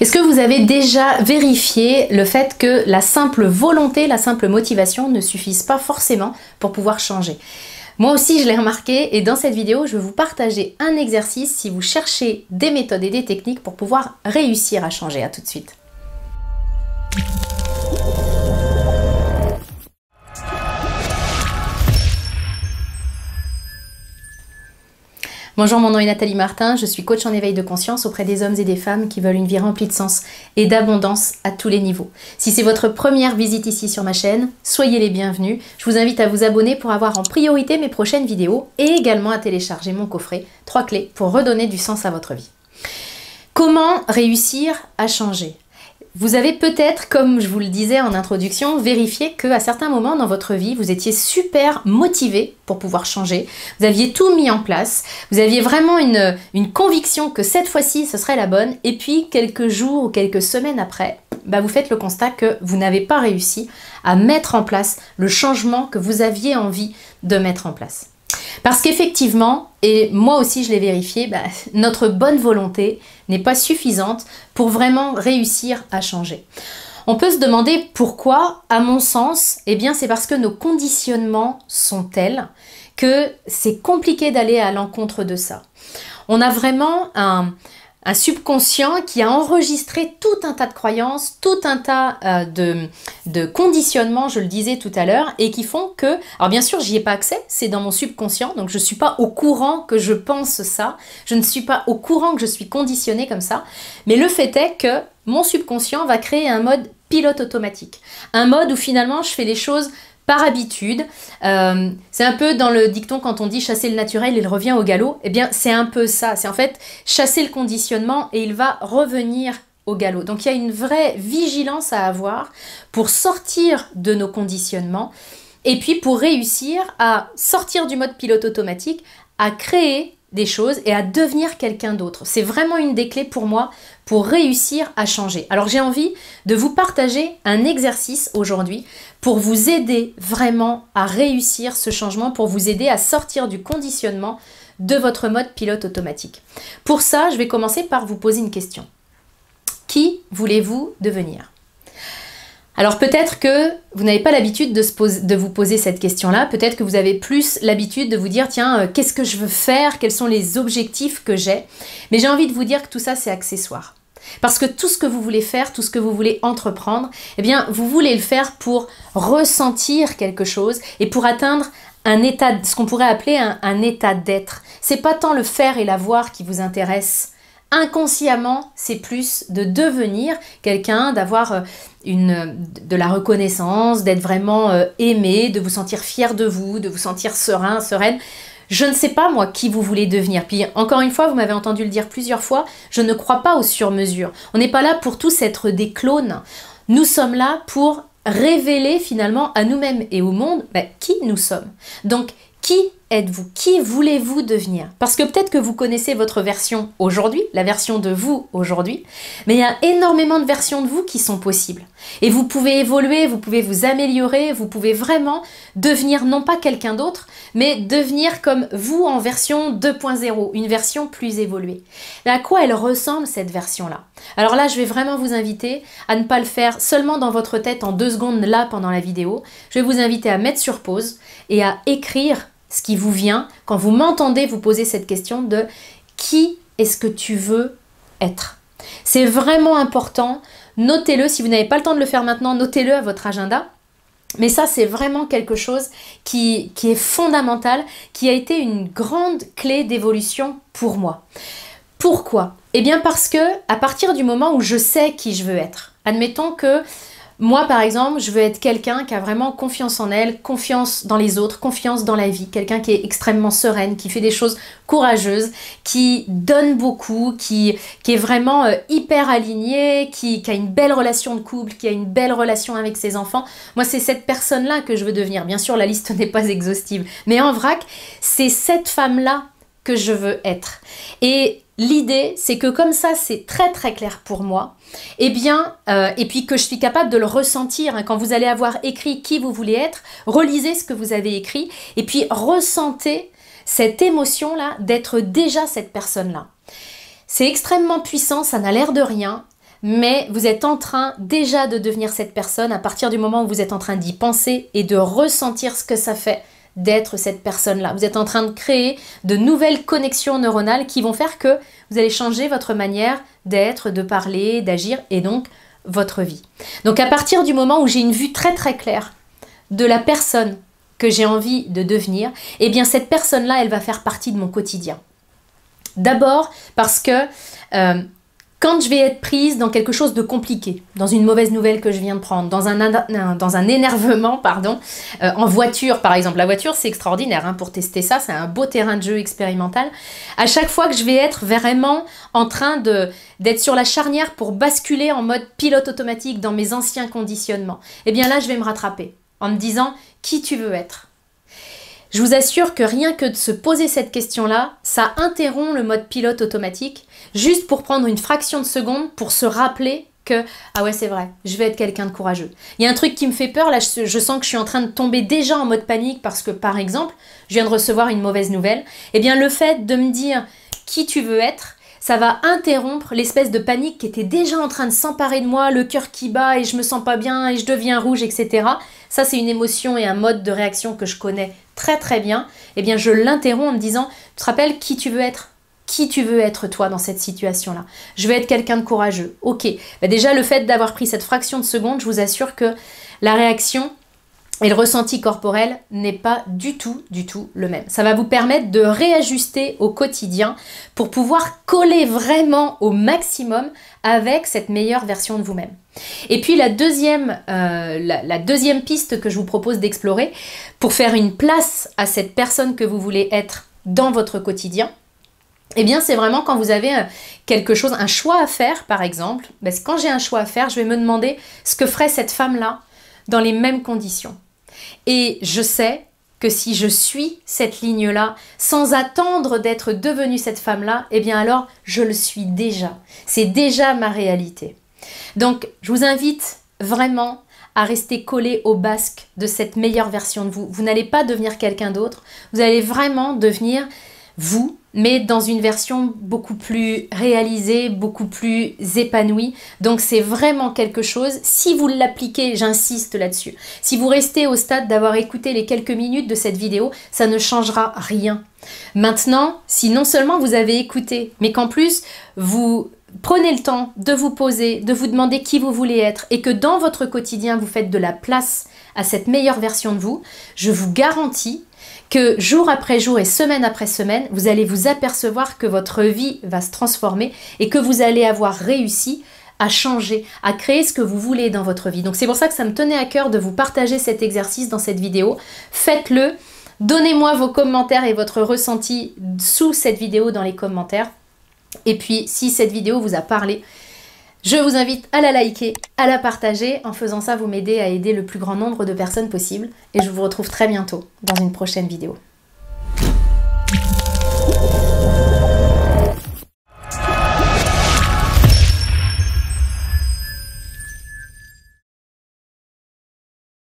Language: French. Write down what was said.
Est-ce que vous avez déjà vérifié le fait que la simple volonté, la simple motivation ne suffisent pas forcément pour pouvoir changer? Moi aussi je l'ai remarqué et dans cette vidéo je vais vous partager un exercice si vous cherchez des méthodes et des techniques pour pouvoir réussir à changer. À tout de suite. Bonjour, mon nom est Nathalie Martin, je suis coach en éveil de conscience auprès des hommes et des femmes qui veulent une vie remplie de sens et d'abondance à tous les niveaux. Si c'est votre première visite ici sur ma chaîne, soyez les bienvenus. Je vous invite à vous abonner pour avoir en priorité mes prochaines vidéos et également à télécharger mon coffret 3 clés pour redonner du sens à votre vie. Comment réussir à changer ? Vous avez peut-être, comme je vous le disais en introduction, vérifié qu'à certains moments dans votre vie, vous étiez super motivé pour pouvoir changer. Vous aviez tout mis en place. Vous aviez vraiment une conviction que cette fois-ci, ce serait la bonne. Et puis, quelques jours ou quelques semaines après, vous faites le constat que vous n'avez pas réussi à mettre en place le changement que vous aviez envie de mettre en place. Parce qu'effectivement, et moi aussi je l'ai vérifié, notre bonne volonté n'est pas suffisante pour vraiment réussir à changer. On peut se demander pourquoi, à mon sens, c'est parce que nos conditionnements sont tels que c'est compliqué d'aller à l'encontre de ça. On a vraiment un subconscient qui a enregistré tout un tas de croyances, tout un tas de conditionnements, je le disais tout à l'heure, et qui font que, alors bien sûr, j'y ai pas accès, c'est dans mon subconscient, donc je ne suis pas au courant que je pense ça, je ne suis pas au courant que je suis conditionnée comme ça, mais le fait est que mon subconscient va créer un mode pilote automatique, un mode où finalement je fais les choses par habitude. C'est un peu dans le dicton quand on dit chasser le naturel, il revient au galop. C'est un peu ça. C'est en fait chasser le conditionnement et il va revenir au galop. Donc il y a une vraie vigilance à avoir pour sortir de nos conditionnements et puis pour réussir à sortir du mode pilote automatique, à créer des choses et à devenir quelqu'un d'autre. C'est vraiment une des clés pour moi pour réussir à changer. Alors j'ai envie de vous partager un exercice aujourd'hui pour vous aider vraiment à réussir ce changement, pour vous aider à sortir du conditionnement de votre mode pilote automatique. Pour ça, je vais commencer par vous poser une question. Qui voulez-vous devenir ? Alors peut-être que vous n'avez pas l'habitude de vous poser cette question-là, peut-être que vous avez plus l'habitude de vous dire tiens, qu'est-ce que je veux faire, quels sont les objectifs que j'ai, mais j'ai envie de vous dire que tout ça c'est accessoire. Parce que tout ce que vous voulez faire, tout ce que vous voulez entreprendre, vous voulez le faire pour ressentir quelque chose et pour atteindre un état, ce qu'on pourrait appeler un état d'être. C'est pas tant le faire et l'avoir qui vous intéresse. Inconsciemment, c'est plus de devenir quelqu'un, d'avoir de la reconnaissance, d'être vraiment aimé, de vous sentir fier de vous, de vous sentir serein, sereine. Je ne sais pas, moi, qui vous voulez devenir. Puis, encore une fois, vous m'avez entendu le dire plusieurs fois, je ne crois pas aux sur-mesures. On n'est pas là pour tous être des clones. Nous sommes là pour révéler finalement à nous-mêmes et au monde qui nous sommes. Donc, qui êtes-vous? Qui voulez-vous devenir? Parce que peut-être que vous connaissez votre version aujourd'hui, la version de vous aujourd'hui, mais il y a énormément de versions de vous qui sont possibles. Et vous pouvez évoluer, vous pouvez vous améliorer, vous pouvez vraiment devenir non pas quelqu'un d'autre, mais devenir comme vous en version 2.0, une version plus évoluée. Mais à quoi elle ressemble cette version-là? Alors là, je vais vraiment vous inviter à ne pas le faire seulement dans votre tête en 2 secondes là pendant la vidéo. Je vais vous inviter à mettre sur pause et à écrire ce qui vous vient quand vous m'entendez vous poser cette question de qui est-ce que tu veux être? C'est vraiment important, notez-le, si vous n'avez pas le temps de le faire maintenant, notez-le à votre agenda. Mais ça, c'est vraiment quelque chose qui est fondamental, qui a été une grande clé d'évolution pour moi. Pourquoi? Parce que à partir du moment où je sais qui je veux être, admettons que moi, par exemple, je veux être quelqu'un qui a vraiment confiance en elle, confiance dans les autres, confiance dans la vie, quelqu'un qui est extrêmement sereine, qui fait des choses courageuses, qui donne beaucoup, qui est vraiment hyper aligné, qui a une belle relation de couple, qui a une belle relation avec ses enfants. Moi, c'est cette personne-là que je veux devenir. Bien sûr, la liste n'est pas exhaustive, mais en vrac, c'est cette femme-là que je veux être. Et l'idée, c'est que comme ça, c'est très très clair pour moi, et puis que je suis capable de le ressentir. Quand vous allez avoir écrit qui vous voulez être, relisez ce que vous avez écrit, et puis ressentez cette émotion-là d'être déjà cette personne-là. C'est extrêmement puissant, ça n'a l'air de rien, mais vous êtes en train déjà de devenir cette personne à partir du moment où vous êtes en train d'y penser et de ressentir ce que ça fait d'être cette personne-là. Vous êtes en train de créer de nouvelles connexions neuronales qui vont faire que vous allez changer votre manière d'être, de parler, d'agir et donc votre vie. Donc à partir du moment où j'ai une vue très très claire de la personne que j'ai envie de devenir, eh bien cette personne-là, elle va faire partie de mon quotidien. D'abord parce que quand je vais être prise dans quelque chose de compliqué, dans une mauvaise nouvelle que je viens de prendre, dans un énervement, pardon, en voiture par exemple. La voiture, c'est extraordinaire hein, pour tester ça, c'est un beau terrain de jeu expérimental. À chaque fois que je vais être vraiment en train d'être sur la charnière pour basculer en mode pilote automatique dans mes anciens conditionnements, eh bien là, je vais me rattraper en me disant qui tu veux être. Je vous assure que rien que de se poser cette question-là, ça interrompt le mode pilote automatique, juste pour prendre une fraction de seconde pour se rappeler que « Ah ouais, c'est vrai, je vais être quelqu'un de courageux ». Il y a un truc qui me fait peur, là je sens que je suis en train de tomber déjà en mode panique parce que par exemple, je viens de recevoir une mauvaise nouvelle. Eh bien le fait de me dire qui tu veux être, ça va interrompre l'espèce de panique qui était déjà en train de s'emparer de moi, le cœur qui bat et je me sens pas bien et je deviens rouge, etc. Ça, c'est une émotion et un mode de réaction que je connais très très bien. Eh bien, je l'interromps en me disant, tu te rappelles qui tu veux être ? Qui tu veux être toi dans cette situation-là ? Je veux être quelqu'un de courageux. Ok, bah déjà le fait d'avoir pris cette fraction de seconde, je vous assure que la réaction et le ressenti corporel n'est pas du tout le même. Ça va vous permettre de réajuster au quotidien pour pouvoir coller vraiment au maximum avec cette meilleure version de vous-même. Et puis la deuxième piste que je vous propose d'explorer pour faire une place à cette personne que vous voulez être dans votre quotidien, eh bien c'est vraiment quand vous avez quelque chose, un choix à faire par exemple. Parce que quand j'ai un choix à faire, je vais me demander ce que ferait cette femme-là dans les mêmes conditions. Et je sais que si je suis cette ligne-là, sans attendre d'être devenue cette femme-là, eh bien alors je le suis déjà. C'est déjà ma réalité. Donc je vous invite vraiment à rester collé au basque de cette meilleure version de vous. Vous n'allez pas devenir quelqu'un d'autre, vous allez vraiment devenir vous, mais dans une version beaucoup plus réalisée, beaucoup plus épanouie. Donc c'est vraiment quelque chose, si vous l'appliquez, j'insiste là-dessus, si vous restez au stade d'avoir écouté les quelques minutes de cette vidéo, ça ne changera rien. Maintenant, si non seulement vous avez écouté, mais qu'en plus vous prenez le temps de vous poser, de vous demander qui vous voulez être et que dans votre quotidien vous faites de la place à cette meilleure version de vous, je vous garantis que jour après jour et semaine après semaine, vous allez vous apercevoir que votre vie va se transformer et que vous allez avoir réussi à changer, à créer ce que vous voulez dans votre vie. Donc c'est pour ça que ça me tenait à cœur de vous partager cet exercice dans cette vidéo. Faites-le, donnez-moi vos commentaires et votre ressenti sous cette vidéo dans les commentaires. Et puis si cette vidéo vous a parlé, je vous invite à la liker, à la partager. En faisant ça, vous m'aidez à aider le plus grand nombre de personnes possible. Et je vous retrouve très bientôt dans une prochaine vidéo.